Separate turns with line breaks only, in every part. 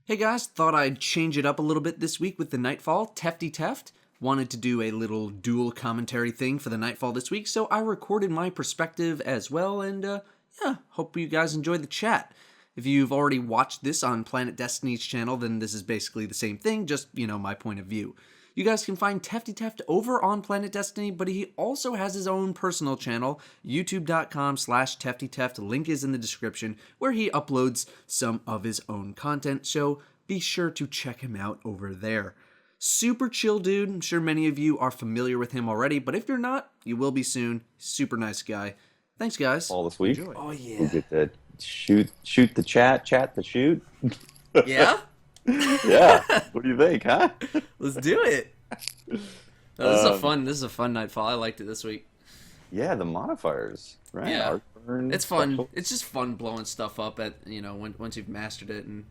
Hey guys, thought I'd change it up a little bit this week with the Nightfall. Tefty Teft wanted to do a little dual commentary thing for the Nightfall this week, so I recorded my perspective as well, and hope you guys enjoyed the chat. If you've already watched this on Planet Destiny's channel, then this is basically the same thing, just, my point of view. You guys can find Tefty Teft over on Planet Destiny, but he also has his own personal channel, youtube.com/TeftyTeft. Link is in the description, where he uploads some of his own content, so be sure to check him out over there. Super chill dude. I'm sure many of you are familiar with him already, but if you're not, you will be soon. Super nice guy. Thanks, guys.
All this week.
Enjoy. Oh, yeah.
We'll get to shoot the chat the shoot.
Yeah?
Yeah. What do you think, huh?
Let's do it. No, this is a fun Nightfall. I liked it this week.
Yeah, the modifiers, right?
Yeah.
Burn,
It's fun.
special.
It's just fun blowing stuff up at, once you've mastered it and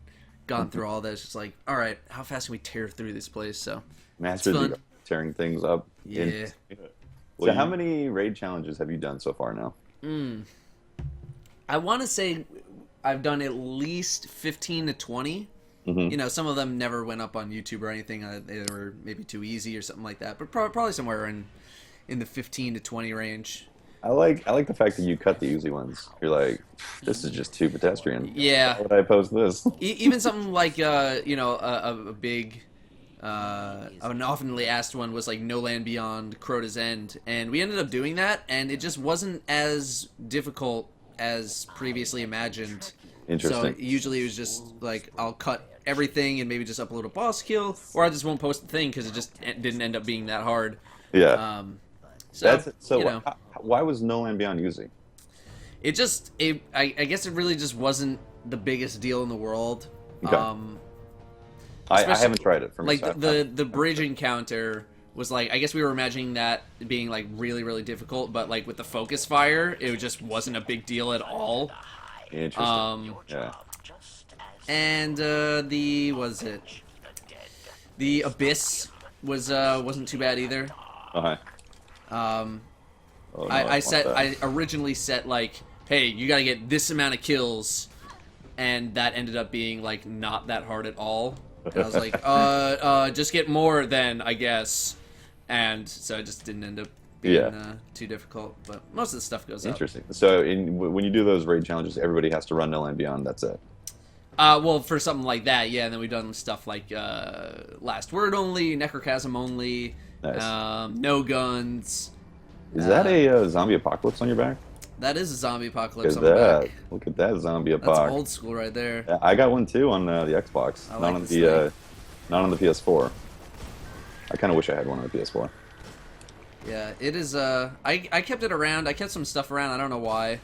gone through all this. It's like, all right, how fast can we tear through this place? So,
Mastered
fun.
the tearing things up.
Yeah.
So how many raid challenges have you done so far now?
I want to say I've done at least 15 to 20.
Mm-hmm.
Some of them never went up on YouTube or anything. They were maybe too easy or something like that. But probably somewhere in the 15 to 20 range.
I like the fact that you cut the easy ones. You're like, this is just too pedestrian.
Yeah.
Why would I post this?
Even something like a big an oftenly asked one was like No Land Beyond Crota's End, and we ended up doing that, and it just wasn't as difficult as previously imagined.
Interesting.
So usually it was just like I'll cut everything and maybe just upload a boss kill, or I just won't post the thing because it just didn't end up being that hard.
Yeah.
So
why was No Land Beyond easy?
I guess it really just wasn't the biggest deal in the world.
Okay. I haven't tried it. For me,
like
so
the bridge encounter was like, I guess we were imagining that being like really, really difficult, but like with the focus fire, it just wasn't a big deal at all.
Interesting. Yeah.
And the abyss wasn't too bad either.
Okay. Oh, no,
I originally set like, hey, you gotta get this amount of kills, and that ended up being like not that hard at all. And I was like, just get more then, I guess. And so it just didn't end up being too difficult. But most of the stuff goes up.
Interesting. So when you do those raid challenges, everybody has to run No Land Beyond. That's it.
Well, for something like that, yeah. And then we've done stuff like Last Word only, Necrochasm only,
Nice.
No guns.
Is that a zombie apocalypse on your back?
That is a zombie apocalypse
Look
on
at
the
that.
back.
Look at that zombie
That's
apocalypse.
old school right there.
Yeah, I got one too on the Xbox.
I
Not
like
on
this
the not on the PS4. I kind of wish I had one on the PS4.
Yeah, it is. I kept it around. I kept some stuff around. I don't know why.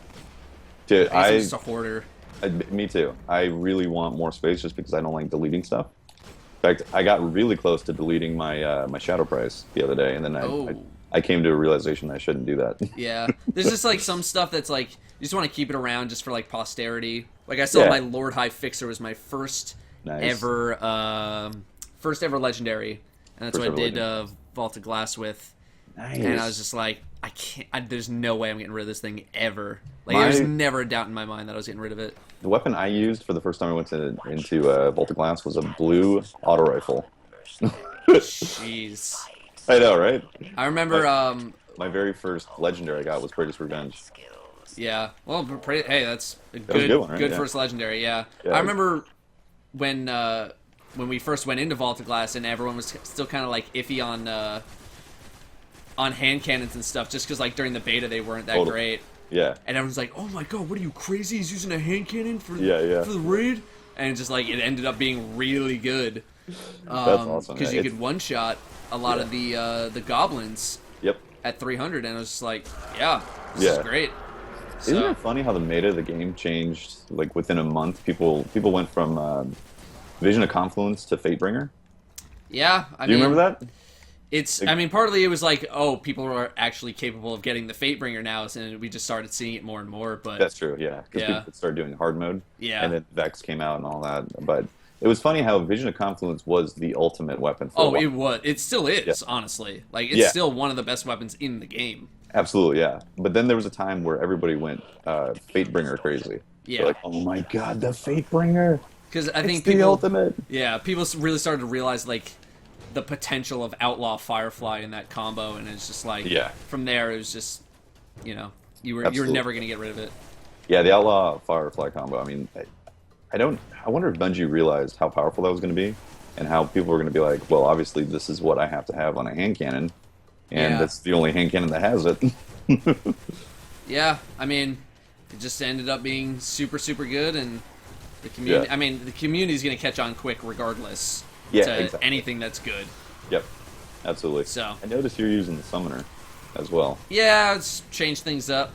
Dude,
I'm just a hoarder.
Me too. I really want more space just because I don't like deleting stuff. In fact, I got really close to deleting my my Shadow Price the other day, and then I came to a realization I shouldn't do that.
Yeah, there's just like some stuff that's like you just want to keep it around just for like posterity. Like I saw my Lord High Fixer was my first ever legendary, and that's what I did Vault of Glass with.
Nice.
And I was just like, I can't. There's no way I'm getting rid of this thing ever. Like there's never a doubt in my mind that I was getting rid of it.
The weapon I used for the first time I went into Vault of Glass was a blue auto rifle.
Jeez.
I know, right?
I remember.
My very first legendary I got was Greatest Revenge.
Yeah. Well, hey, that's a
good one, right?
good
Yeah.
first legendary. Yeah.
Yeah.
I remember when we first went into Vault of Glass and everyone was still kind of like iffy on hand cannons and stuff, just because like during the beta they weren't that great.
Yeah.
And everyone's like, "Oh my god, what are you crazy? He's using a hand cannon for for the raid?" And just like it ended up being really good.
That's awesome.
Because you could one shot a lot of the goblins.
Yep.
At 300, and I was just like, this is great.
Isn't it funny how the meta of the game changed like within a month? People went from Vision of Confluence to Fatebringer.
Yeah,
Do you remember that?
I mean, partly it was like, oh, people are actually capable of getting the Fatebringer now, and we just started seeing it more and more. But
That's true, yeah. Because people started doing hard mode.
Yeah.
And then Vex came out and all that. But it was funny how Vision of Confluence was the ultimate weapon for a while.
It was. It still is, honestly. Like, it's still one of the best weapons in the game.
Absolutely, yeah. But then there was a time where everybody went Fatebringer crazy.
Yeah.
They're like, oh my god, the Fatebringer!
Because I think
the
people,
ultimate.
yeah, people really started to realize like the potential of Outlaw Firefly in that combo, and it's just like, from there it was just, you know, you're never gonna get rid of it.
Yeah, the Outlaw Firefly combo. I mean, I wonder if Bungie realized how powerful that was going to be, and how people were going to be like, well, obviously this is what I have to have on a hand cannon, and that's the only hand cannon that has it.
Yeah, I mean, it just ended up being super, super good, and the community. I mean, the community's going to catch on quick regardless to anything that's good.
Yep, absolutely.
So
I noticed you're using the summoner as well.
Yeah, it's changed things up.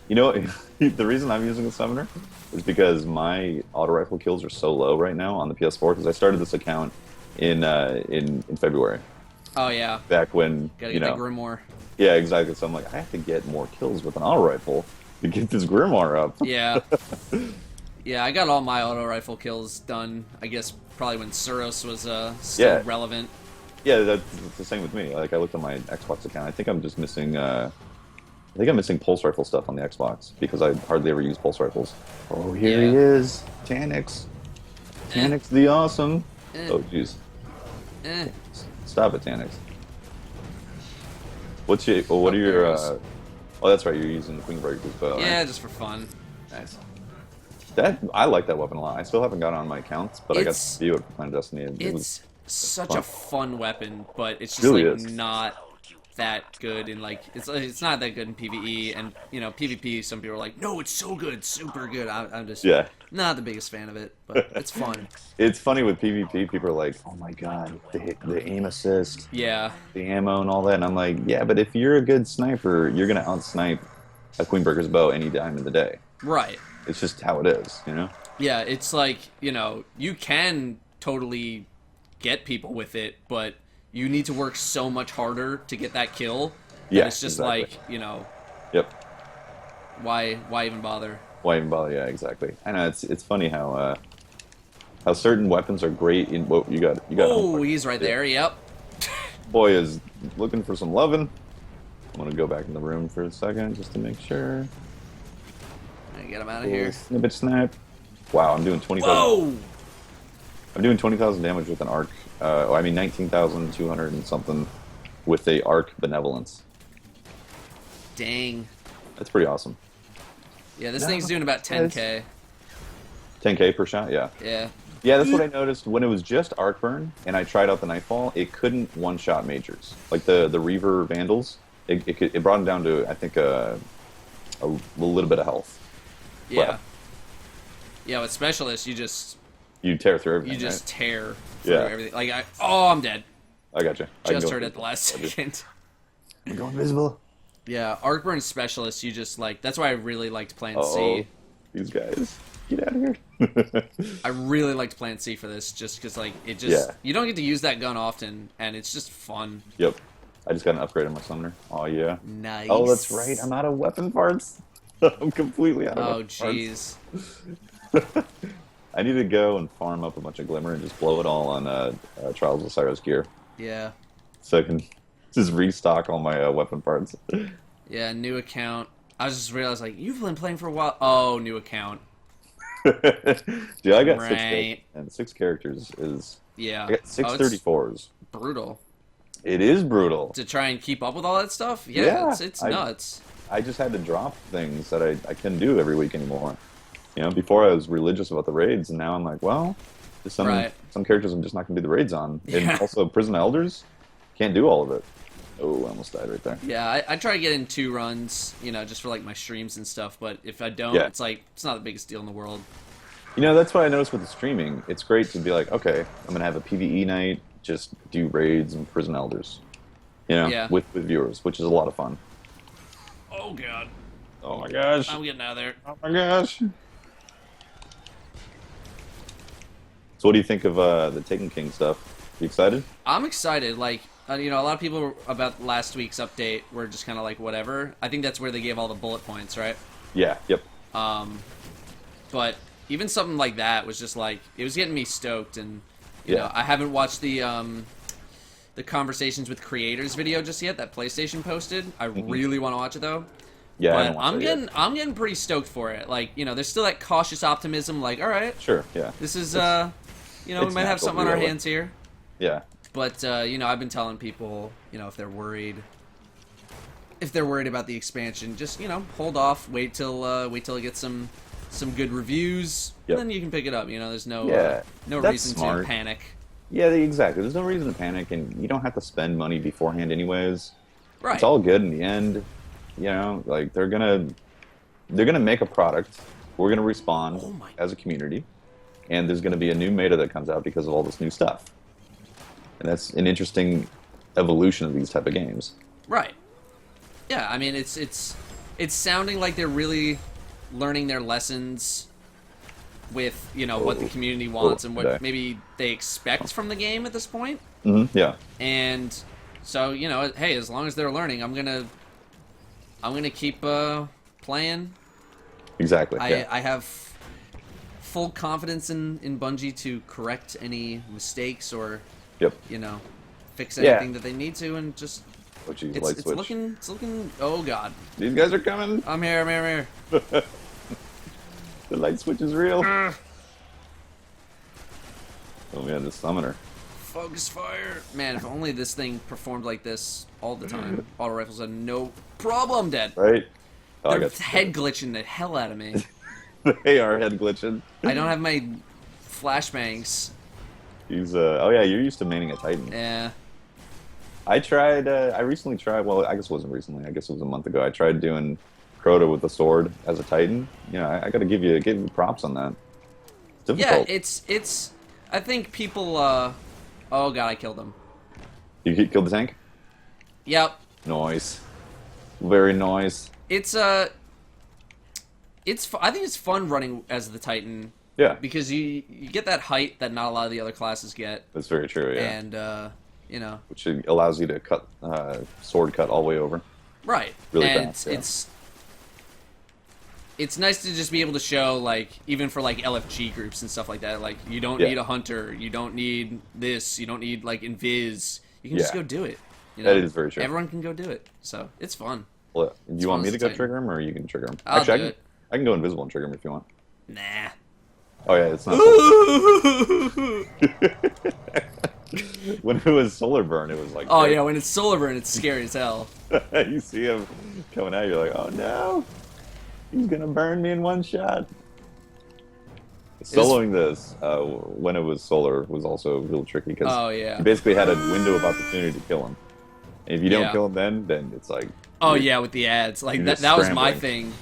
You know, the reason I'm using the summoner is because my auto rifle kills are so low right now on the PS4 because I started this account in February.
Oh yeah.
Back when
gotta get that Grimoire.
Yeah, exactly. So I'm like, I have to get more kills with an auto rifle to get this Grimoire up.
Yeah. Yeah, I got all my auto rifle kills done. I guess probably when Suros was still relevant.
Yeah, that's the same with me. Like I looked at my Xbox account. I think I'm just missing. I think I'm missing pulse rifle stuff on the Xbox because I hardly ever use pulse rifles. Oh, here he is, Tanix. Tanix the awesome. Oh, jeez. Stop it, Tanix. What are your? Oh, that's right. You're using the Queen Breaker's bow.
Yeah,
right?
Just for fun.
Nice. I like that weapon a lot. I still haven't gotten on my accounts, but I got to view it for Planet Destiny.
It's such a fun weapon, but it's just
really
like not that good in like it's not that good in PvE, and you know PvP. Some people are like, no, it's so good, super good. I'm just not the biggest fan of it, but it's fun.
It's funny with PvP. People are like, oh my god, the aim assist, the ammo and all that, and I'm like, yeah, but if you're a good sniper, you're gonna outsnipe a Queenbreaker's bow any time of the day.
Right.
It's just how it is, you know. Yeah,
it's like, you know, you can totally get people with it, but you need to work so much harder to get that kill.
Yeah,
it's just like, you know.
Yep.
Why even bother?
Why even bother? Yeah, exactly. I know it's funny how certain weapons are great in what you got.
Oh, he's right there. Yep.
Boy is looking for some loving. I'm gonna go back in the room for a second just to make sure.
Get him out of here.
Snippet snap. Wow, I'm doing 20,000.
Whoa!
I'm doing 20,000 damage with an arc. I mean 19,200 and something with a arc benevolence.
Dang.
That's pretty awesome.
Yeah, this thing's doing about 10k.
10k per shot, yeah.
Yeah.
Yeah, that's what I noticed when it was just arc burn and I tried out the Nightfall. It couldn't one-shot majors like the Reaver Vandals. It brought them down to I think a little bit of health.
Yeah.
Well,
yeah, with Specialists,
you tear through everything.
You just tear through everything. Like I'm dead.
I got you.
Just heard at the last second.
I'm going invisible.
Yeah, Arcburn Specialist, you just like. That's why I really liked Plan
C. These guys, get out of here.
I really liked Plan C for this, just because like it just you don't get to use that gun often, and it's just fun.
Yep. I just got an upgrade on my summoner. Oh yeah.
Nice.
Oh, that's right. I'm out of weapon parts. I'm completely out of weapon parts.
Oh, jeez.
I need to go and farm up a bunch of Glimmer and just blow it all on Trials of Osiris gear.
Yeah.
So I can just restock all my weapon parts.
Yeah, new account. I just realized, like, you've been playing for a while. Oh, new account.
Dude, I got 6 characters, and 6 characters is...
Yeah.
I got 634s.
Brutal.
It is brutal.
To try and keep up with all that stuff? Yeah, it's nuts.
I just had to drop things that I couldn't do every week anymore. You know, before I was religious about the raids, and now I'm like, well, some characters I'm just not going to do the raids on. And also, Prison Elders, can't do all of it. Oh, I almost died right there.
Yeah, I try to get in 2 runs, you know, just for like my streams and stuff, but if I don't, it's like, it's not the biggest deal in the world.
You know, that's what I noticed with the streaming. It's great to be like, okay, I'm going to have a PvE night, just do raids and Prison Elders. You know, with viewers, which is a lot of fun.
Oh, God.
Oh, my gosh.
I'm getting out of there.
Oh, my gosh. So what do you think of the Taken King stuff? You excited?
I'm excited. Like, you know, a lot of people about last week's update were just kind of like, whatever. I think that's where they gave all the bullet points, right?
Yeah, yep.
But even something like that was just like, it was getting me stoked. And, you know, I haven't watched the Conversations with Creators video just yet that PlayStation posted. I really want to watch it, though.
Yeah, I
But
haven't watched that yet.
I'm getting pretty stoked for it. Like, there's still that cautious optimism. Like, all right,
Sure, yeah.
this is we
It's
might have
natural
something
to
on our
be that way.
hands here.
Yeah,
But I've been telling people, if they're worried about the expansion, just hold off, wait till it gets some good reviews,
Yep.
and then you can pick it up. There's no
Yeah,
no
that's
reason
smart.
to panic.
yeah, exactly. There's no reason to panic, and you don't have to spend money beforehand, anyways.
Right.
It's all good in the end. Like they're gonna make a product. We're gonna respond
Oh my-
as a community, and there's gonna be a new meta that comes out because of all this new stuff. And that's an interesting evolution of these type of games.
Right. Yeah, I mean it's sounding like they're really learning their lessons with what the community wants and what
okay.
maybe they expect from the game at this point.
Yeah,
And so hey, as long as they're learning, I'm gonna keep playing.
exactly. Yeah.
I have full confidence in Bungie to correct any mistakes or
Yep.
fix
Yeah.
anything that they need to, and just
Oh, geez,
it's
light switch.
looking. Oh God,
These guys are coming.
I'm here.
The light switch is real. Oh man, the summoner.
Focus fire, man. If only this thing performed like this all the time. Auto rifles had no problem dead.
Right? Oh, I
They're
got
head glitching the hell out of me.
They are head glitching.
I don't have my flashbangs.
He's oh yeah, you're used to maining a Titan.
Yeah.
I recently tried, well, I guess it wasn't recently, I guess it was a month ago. I tried doing Crota with the sword as a Titan. I got to give you props on that. It's
Yeah,
difficult.
it's I think people oh God, I killed him.
You killed the tank?
Yep.
Nice. Very nice.
I think it's fun running as the Titan
Yeah,
because you get that height that not a lot of the other classes get,
that's very true, yeah.
and
Which allows you to cut, sword cut all the way over.
right.
Really
and
fast, yeah.
it's nice to just be able to show, like, even for like LFG groups and stuff like that, like you don't
Yeah.
need a hunter, you don't need this, you don't need like invis, you can just
Yeah.
go do it.
That is very true.
Everyone can go do it, so it's fun.
Well, do you want me to go
Titan.
trigger him, or you can trigger him?
I'll
Actually,
do it.
I can go invisible and trigger him if you want.
Nah.
Oh yeah, it's not. When it was solar burn, it was like.
Oh
great.
yeah, when it's solar burn, it's scary as hell.
You see him coming out, you're like, oh no, he's gonna burn me in one shot. Soloing this when it was solar was also real tricky because
Oh yeah.
you basically had a window of opportunity to kill him. And if you don't
Yeah.
kill him, then it's like.
Oh
you're-
yeah, with the ads, like
you're
that.
just
That was my
scrambling.
thing.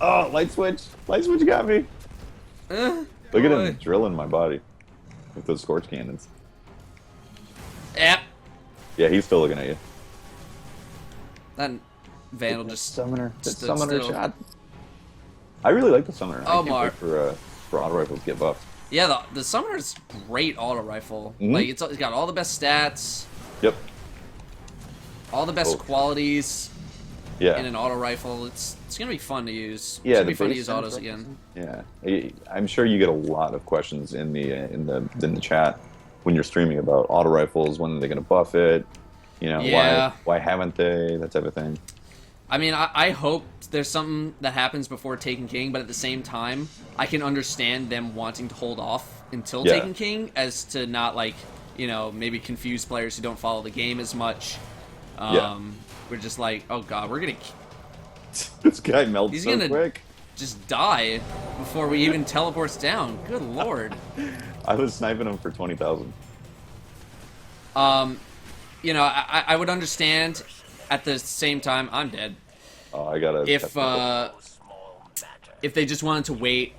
Oh, light switch got me. Look at
boy.
him drilling my body with those scorch cannons.
Yep.
Yeah, he's still looking at you.
That Vandal just
summoner. The
stood
summoner
still.
shot. I really like the summoner.
Oh,
I can't
Mark.
wait for auto rifles to get buffed.
Yeah, the summoner's great auto rifle.
Mhm.
Like it's got all the best stats,
Yep.
all the best
Oh.
qualities
Yeah.
in an auto rifle. It's gonna be fun to use.
Yeah,
it's gonna be
the
fun to
base
use
sounds
autos
like
again.
Yeah, I'm sure you get a lot of questions in the chat when you're streaming about auto rifles. When are they going to buff it?
Yeah.
Why haven't they? That type of thing.
I mean, I hope there's something that happens before Taken King, but at the same time, I can understand them wanting to hold off until
Yeah.
Taken King, as to not maybe confuse players who don't follow the game as much.
Yeah.
We're just like, oh god, we're gonna
This guy melts
He's
so
gonna-
quick.
just die before we even teleports down. Good lord.
I was sniping him for 20,000.
I would understand. At the same time, I'm dead.
Oh, I gotta.
If they just wanted to wait,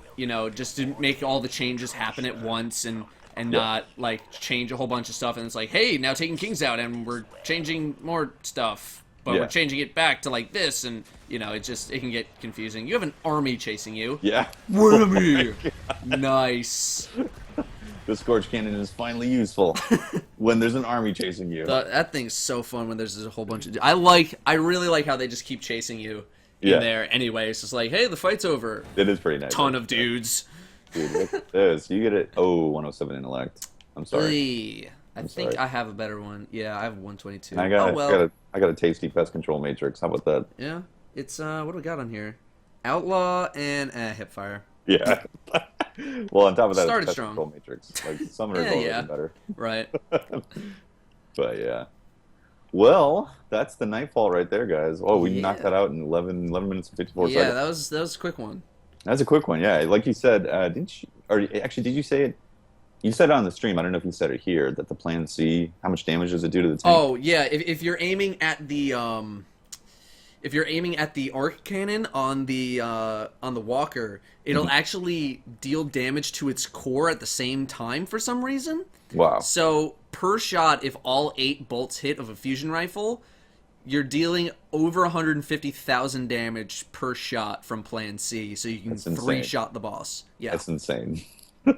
just to make all the changes happen at once and not like change a whole bunch of stuff, and it's like, hey, now Taking King's out and we're changing more stuff, but
Yeah.
we're changing it back to like this, and it can get confusing. You have an army chasing you.
Yeah.
Whammy! Nice.
The Scorch Cannon is finally useful when there's an army chasing you.
That thing's so fun when there's a whole bunch of. I really like how they just keep chasing you in
Yeah.
there. Anyway, it's just like, hey, the fight's over.
It is pretty nice.
Ton of dudes.
Dude, look at this. You get it. Oh, 107 intellect. I'm sorry.
Hey, I
I'm
think
sorry.
I have a better one. Yeah, I have 122.
I got,
oh well.
I got a tasty pest control matrix. How about that?
Yeah. It's what do we got on here? Outlaw and Hipfire.
Yeah. Well, on top of that,
Started
it's Pest
strong.
Control Matrix. Like Summoner's
Yeah,
always
yeah.
better.
Right.
But yeah. Well, that's the Nightfall right there, guys. Oh, we knocked that
Yeah.
out in 11 minutes and 54
Yeah,
seconds.
that was a quick one.
That's a quick one, yeah. Like you said, didn't you? Or actually, did you say it? You said it on the stream. I don't know if you said it here. That the Plan C, how much damage does it do to the tank?
Oh yeah, if you're aiming at the arc cannon on the walker, it'll actually deal damage to its core at the same time for some reason.
Wow.
So per shot, if all 8 bolts hit of a fusion rifle, you're dealing over 150,000 damage per shot from Plan C. So you can
That's insane.
3-shot the boss. Yeah,
That's insane.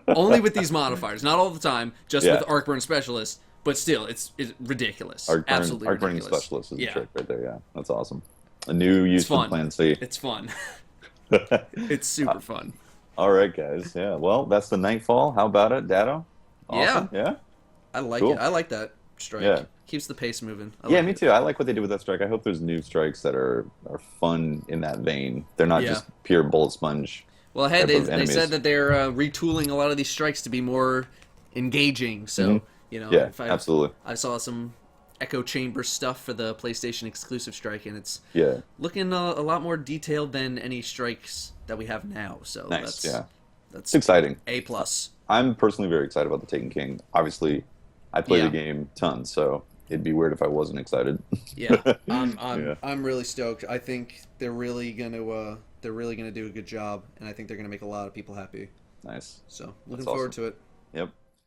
only with these modifiers, not all the time. Just
Yeah.
with Arc Burn Specialist. But still, it's ridiculous.
Arc
Absolutely
burning
ridiculous.
specialist is the
Yeah.
trick right there. Yeah, that's awesome. A new use for
fun.
Plan C.
It's fun. It's super fun.
All right, guys. Yeah. Well, that's the Nightfall. How about it, Datto? Awesome. Yeah.
I like
Cool.
it. I like that strike.
Yeah.
Keeps the pace moving. I
Yeah,
like
me
it.
too. I like what they did with that strike. I hope there's new strikes that are fun in that vein. They're not
Yeah.
just pure bullet sponge.
Well, hey,
type of
they
enemies.
said that they're retooling a lot of these strikes to be more engaging. So, you know,
Yeah,
if
absolutely.
I saw some echo chamber stuff for the PlayStation exclusive strike, and it's
Yeah.
looking a lot more detailed than any strikes that we have now. So
Nice. Yeah.
that's
It's exciting.
A plus.
I'm personally very excited about the Taken King. Obviously, I play
Yeah.
the game tons, so it'd be weird if I wasn't excited.
Yeah,
Yeah.
I'm really stoked. I think they're really gonna do a good job, and I think they're gonna make a lot of people happy.
Nice.
So looking
That's
forward
awesome.
to it.
Yep.